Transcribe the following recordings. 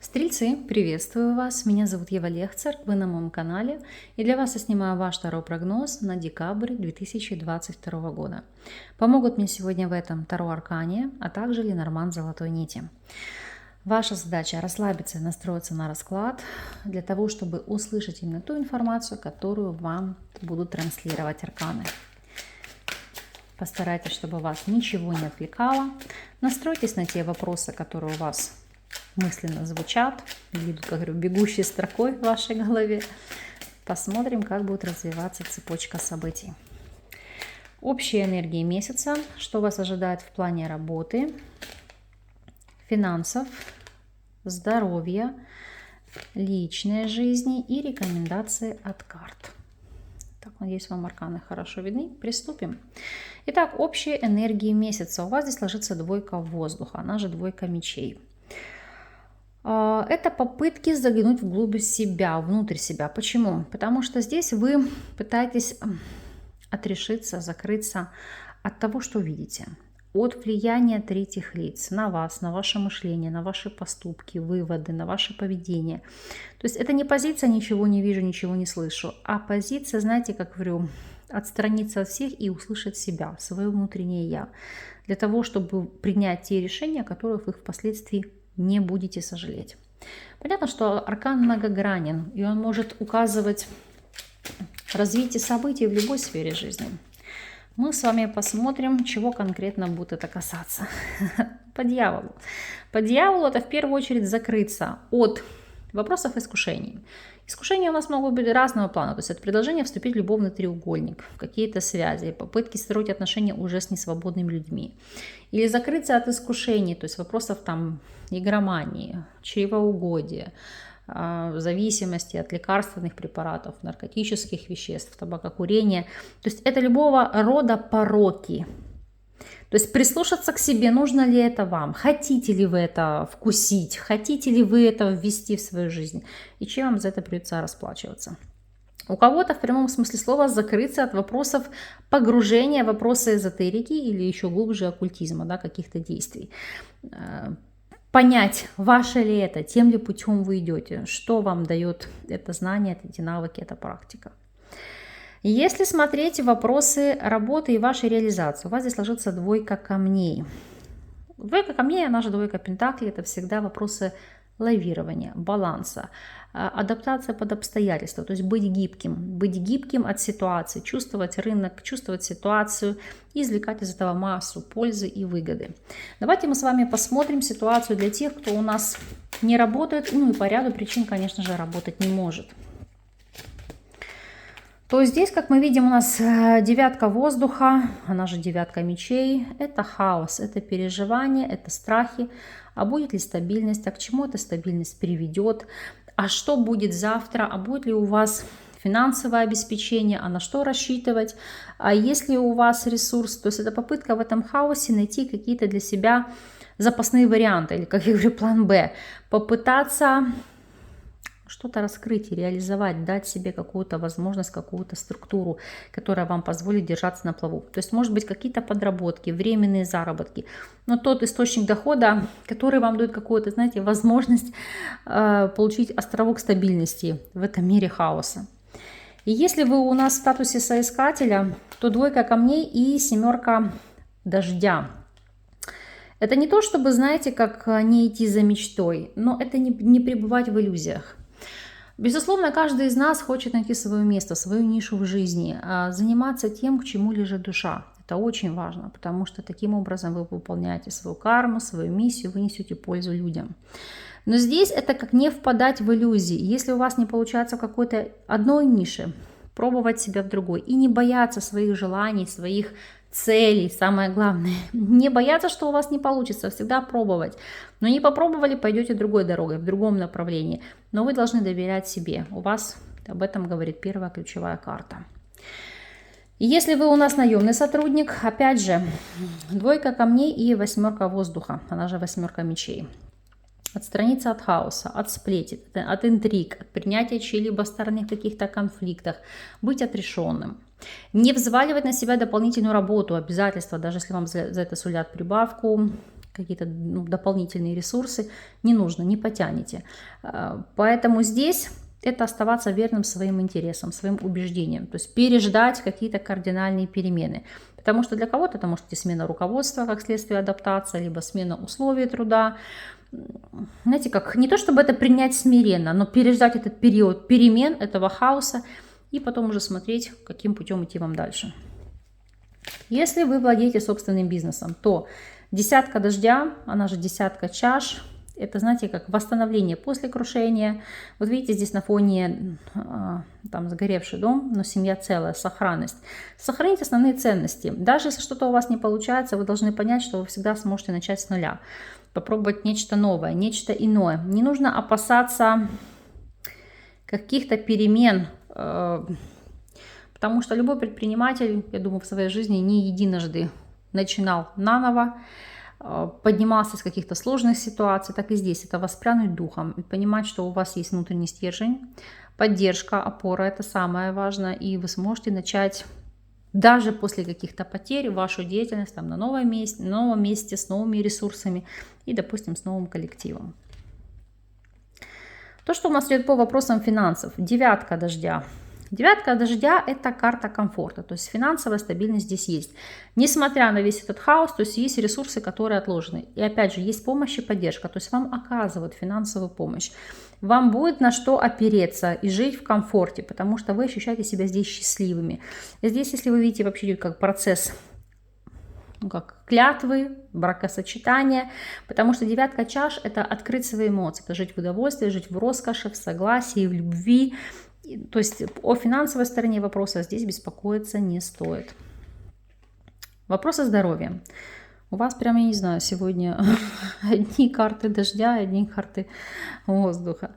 Стрельцы, приветствую вас! Меня зовут Ева Лехцер, вы на моем канале, и для вас я снимаю ваш таро-прогноз на декабрь 2022 года. Помогут мне сегодня в этом Таро-аркане, а также Ленорман Золотой Нити. Ваша задача расслабиться и настроиться на расклад для того, чтобы услышать именно ту информацию, которую вам будут транслировать арканы. Постарайтесь, чтобы вас ничего не отвлекало. Настройтесь на те вопросы, которые у вас мысленно звучат, идут, как говорю, бегущей строкой в вашей голове. Посмотрим, как будет развиваться цепочка событий. Общие энергии месяца, что вас ожидает в плане работы, финансов, здоровья, личной жизни и рекомендации от карт. Так, надеюсь, вам арканы хорошо видны. Приступим. Итак, общие энергии месяца. У вас здесь ложится двойка воздуха, она же двойка мечей. Это попытки заглянуть вглубь себя, внутрь себя. Почему? Потому что здесь вы пытаетесь отрешиться, закрыться от того, что видите. От влияния третьих лиц на вас, на ваше мышление, на ваши поступки, выводы, на ваше поведение. То есть это не позиция «ничего не вижу, ничего не слышу», а позиция, знаете, как говорю, отстраниться от всех и услышать себя, свое внутреннее «я», для того, чтобы принять те решения, которых вы впоследствии не будете сожалеть. Понятно, что аркан многогранен, и он может указывать развитие событий в любой сфере жизни. Мы с вами посмотрим, чего конкретно будет это касаться. По дьяволу. По дьяволу это в первую очередь закрыться от вопросов искушений. Искушения у нас могут быть разного плана, то есть от предложения вступить в любовный треугольник, в какие-то связи, попытки строить отношения уже с несвободными людьми. Или закрыться от искушений, то есть вопросов там игромании, чревоугодия, зависимости от лекарственных препаратов, наркотических веществ, табакокурения. То есть это любого рода пороки. То есть прислушаться к себе, нужно ли это вам, хотите ли вы это вкусить, хотите ли вы это ввести в свою жизнь, и чем вам за это придется расплачиваться. У кого-то в прямом смысле слова закрыться от вопросов погружения в вопросы эзотерики или еще глубже оккультизма, да, каких-то действий. Понять, ваше ли это, тем ли путем вы идете, что вам дает это знание, эти навыки, эта практика. Если смотреть вопросы работы и вашей реализации, у вас здесь ложится двойка камней. Двойка камней, она же двойка пентаклей, это всегда вопросы лавирования, баланса, адаптация под обстоятельства, то есть быть гибким от ситуации, чувствовать рынок, чувствовать ситуацию и извлекать из этого массу пользы и выгоды. Давайте мы с вами посмотрим ситуацию для тех, кто у нас не работает, ну и по ряду причин, конечно же, работать не может. То здесь, как мы видим, у нас девятка воздуха, она же девятка мечей. Это хаос, это переживания, это страхи. А будет ли стабильность? А к чему эта стабильность приведет? А что будет завтра? А будет ли у вас финансовое обеспечение? А на что рассчитывать? А есть ли у вас ресурс? То есть это попытка в этом хаосе найти какие-то для себя запасные варианты. Или, как я говорю, план Б. Попытаться что-то раскрыть и реализовать, дать себе какую-то возможность, какую-то структуру, которая вам позволит держаться на плаву. То есть, может быть, какие-то подработки, временные заработки, но тот источник дохода, который вам дает какую-то, знаете, возможность получить островок стабильности в этом мире хаоса. И если вы у нас в статусе соискателя, то двойка камней и семерка дождя. Это не то, чтобы, знаете, как не идти за мечтой, но это не пребывать в иллюзиях. Безусловно, каждый из нас хочет найти свое место, свою нишу в жизни, заниматься тем, к чему лежит душа. Это очень важно, потому что таким образом вы выполняете свою карму, свою миссию, вы несете пользу людям. Но здесь это как не впадать в иллюзии. Если у вас не получается в какой-то одной нише, пробовать себя в другой и не бояться своих желаний, своих целей, самое главное. Не бояться, что у вас не получится, всегда пробовать. Но не попробовали, пойдете другой дорогой, в другом направлении. Но вы должны доверять себе. У вас об этом говорит первая ключевая карта. Если вы у нас наемный сотрудник, опять же, двойка камней и восьмерка воздуха, она же восьмерка мечей. Отстраниться от хаоса, от сплетен, от интриг, от принятия чьей-либо стороны в каких-то конфликтах, быть отрешенным. Не взваливать на себя дополнительную работу, обязательства, даже если вам за это сулят прибавку, какие-то дополнительные ресурсы, не нужно, не потянете. Поэтому здесь это оставаться верным своим интересам, своим убеждениям, то есть переждать какие-то кардинальные перемены. Потому что для кого-то это может быть смена руководства, как следствие адаптация, либо смена условий труда. Знаете, как не то чтобы это принять смиренно, но переждать этот период перемен, этого хаоса, и потом уже смотреть, каким путем идти вам дальше. Если вы владеете собственным бизнесом, то десятка дождя, она же десятка чаш, это, знаете, как восстановление после крушения. Вот видите, здесь на фоне там сгоревший дом, но семья целая, сохранность. Сохранить основные ценности. Даже если что-то у вас не получается, вы должны понять, что вы всегда сможете начать с нуля. Попробовать нечто новое, нечто иное. Не нужно опасаться каких-то перемен, потому что любой предприниматель, я думаю, в своей жизни не единожды начинал наново, поднимался из каких-то сложных ситуаций, так и здесь. Это воспрянуть духом и понимать, что у вас есть внутренний стержень, поддержка, опора, это самое важное, и вы сможете начать даже после каких-то потерь вашу деятельность там, на новом месте, с новыми ресурсами и, допустим, с новым коллективом. То, что у нас идет по вопросам финансов. Девятка дождя. Девятка дождя – это карта комфорта, то есть финансовая стабильность здесь есть. Несмотря на весь этот хаос, то есть есть ресурсы, которые отложены. И опять же, есть помощь и поддержка, то есть вам оказывают финансовую помощь. Вам будет на что опереться и жить в комфорте, потому что вы ощущаете себя здесь счастливыми. И здесь, если вы видите, вообще идет как процесс, как клятвы, бракосочетания, потому что девятка чаш – это открыть свои эмоции, это жить в удовольствии, жить в роскоши, в согласии, в любви. То есть о финансовой стороне вопроса здесь беспокоиться не стоит. Вопрос о здоровье. У вас прям, я не знаю, сегодня одни карты дождя, одни карты воздуха.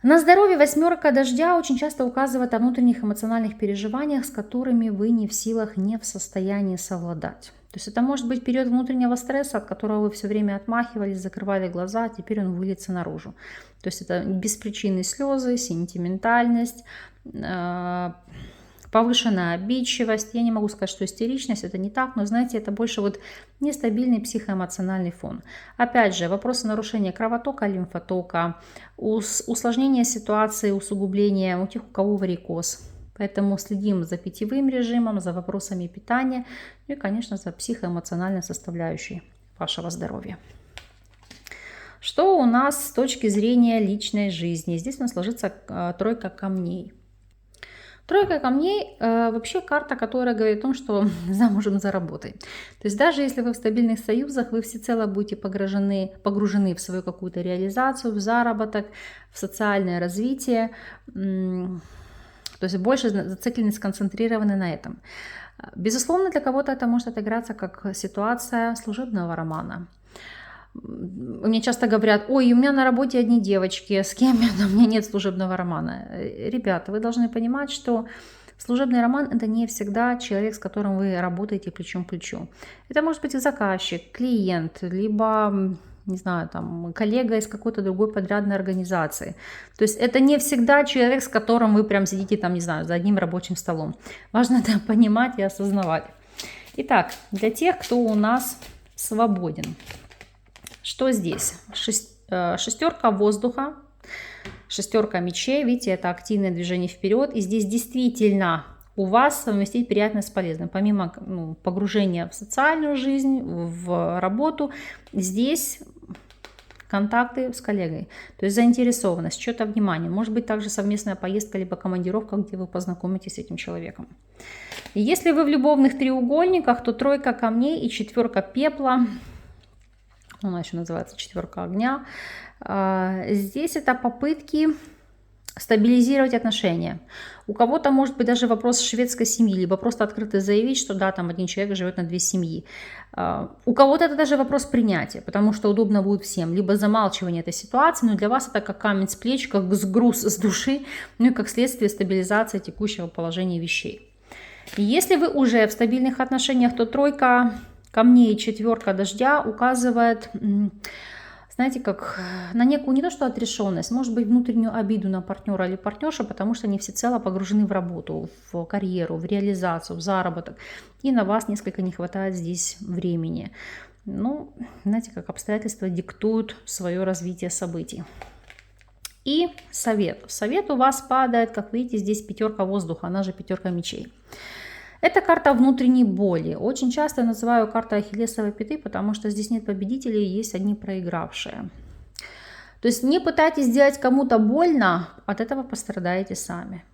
На здоровье восьмерка дождя очень часто указывает о внутренних эмоциональных переживаниях, с которыми вы не в силах, не в состоянии совладать. То есть это может быть период внутреннего стресса, от которого вы все время отмахивались, закрывали глаза, а теперь он выльется наружу. То есть это беспричинные слезы, сентиментальность, повышенная обидчивость. Я не могу сказать, что истеричность, это не так, но знаете, это больше вот нестабильный психоэмоциональный фон. Опять же, вопросы нарушения кровотока, лимфотока, усложнение ситуации, усугубление у тех, у кого варикоз. Поэтому следим за питьевым режимом, за вопросами питания и, конечно, за психоэмоциональной составляющей вашего здоровья. Что у нас с точки зрения личной жизни? Здесь у нас ложится тройка камней. Тройка камней вообще карта, которая говорит о том, что замужем за работой. То есть даже если вы в стабильных союзах, вы всецело будете погружены в свою какую-то реализацию, в заработок, в социальное развитие. То есть больше зациклены, сконцентрированы на этом. Безусловно, для кого-то это может отыграться как ситуация служебного романа. Мне часто говорят: ой, у меня на работе одни девочки, с кем у меня нет служебного романа. Ребята, вы должны понимать, что служебный роман – это не всегда человек, с которым вы работаете плечом к плечу. Это может быть и заказчик, клиент, либо, не знаю, там, коллега из какой-то другой подрядной организации. То есть это не всегда человек, с которым вы прям сидите там, не знаю, за одним рабочим столом. Важно это понимать и осознавать. Итак, для тех, кто у нас свободен. Что здесь? Шестерка воздуха, шестерка мечей. Видите, это активное движение вперед. И здесь действительно у вас совместить приятное с полезным. Помимо погружения в социальную жизнь, в работу, здесь контакты с коллегой. То есть заинтересованность, что-то внимание. Может быть также совместная поездка, либо командировка, где вы познакомитесь с этим человеком. И если вы в любовных треугольниках, то тройка камней и четверка пепла. Она еще называется четверка огня. Здесь это попытки стабилизировать отношения. У кого-то может быть даже вопрос шведской семьи, либо просто открыто заявить, что да, там один человек живет на две семьи. У кого-то это даже вопрос принятия, потому что удобно будет всем, либо замалчивание этой ситуации, но для вас это как камень с плеч, как груз с души, ну и как следствие стабилизации текущего положения вещей. И если вы уже в стабильных отношениях, то тройка камней и четверка дождя указывает, знаете, как на некую не то что отрешенность, может быть внутреннюю обиду на партнера или партнершу, потому что они всецело погружены в работу, в карьеру, в реализацию, в заработок, и на вас несколько не хватает здесь времени. Ну, знаете, как обстоятельства диктуют свое развитие событий. И совет. Совет у вас падает, как видите, здесь 5 воздуха, она же 5 мечей. Это карта внутренней боли. Очень часто я называю картой Ахиллесовой пяты, потому что здесь нет победителей, есть одни проигравшие. То есть не пытайтесь сделать кому-то больно, от этого пострадаете сами.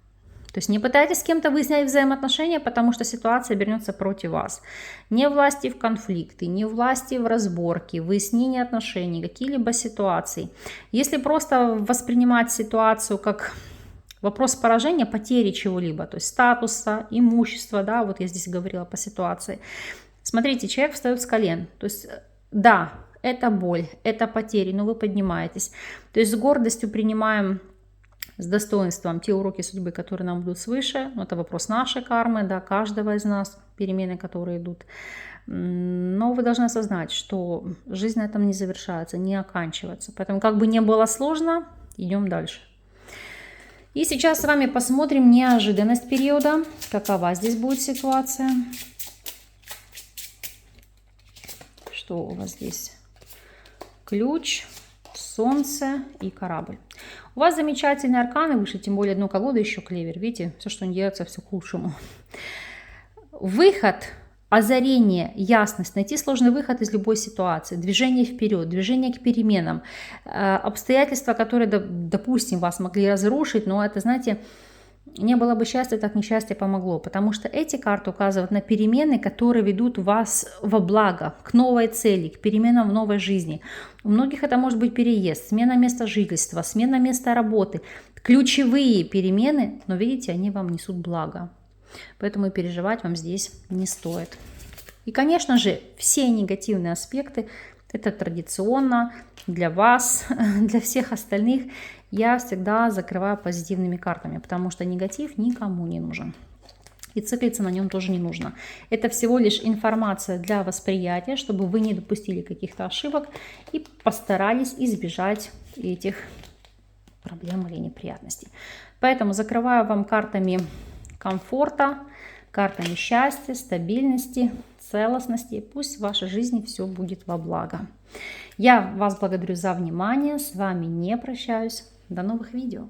То есть не пытайтесь с кем-то выяснять взаимоотношения, потому что ситуация обернется против вас. Не власти в конфликты, не власти в разборки, выяснение отношений, какие-либо ситуации. Если просто воспринимать ситуацию как вопрос поражения, потери чего-либо, то есть статуса, имущества, да, вот я здесь говорила по ситуации. Смотрите, человек встает с колен, то есть да, это боль, это потери, но вы поднимаетесь. То есть с гордостью принимаем, с достоинством те уроки судьбы, которые нам идут свыше. Это вопрос нашей кармы, да, каждого из нас, перемены, которые идут. Но вы должны осознать, что жизнь на этом не завершается, не оканчивается. Поэтому как бы не было сложно, идем дальше. И сейчас с вами посмотрим неожиданность периода, какова здесь будет ситуация. Что у вас здесь? Ключ, солнце и корабль. У вас замечательные арканы выше, тем более дно колоды еще клевер. Видите, все, что не делается, все к лучшему. Выход, озарение, ясность. Найти сложный выход из любой ситуации. Движение вперед, движение к переменам. Обстоятельства, которые, допустим, вас могли разрушить, но это, знаете, не было бы счастья, так несчастье помогло. Потому что эти карты указывают на перемены, которые ведут вас во благо, к новой цели, к переменам в новой жизни. У многих это может быть переезд, смена места жительства, смена места работы. Ключевые перемены, но видите, они вам несут благо. Поэтому и переживать вам здесь не стоит. И, конечно же, все негативные аспекты, это традиционно для вас, для всех остальных, я всегда закрываю позитивными картами, потому что негатив никому не нужен. И циклиться на нем тоже не нужно. Это всего лишь информация для восприятия, чтобы вы не допустили каких-то ошибок и постарались избежать этих проблем или неприятностей. Поэтому закрываю вам картами комфорта, картами счастья, стабильности, целостности. Пусть в вашей жизни все будет во благо. Я вас благодарю за внимание. С вами не прощаюсь. До новых видео.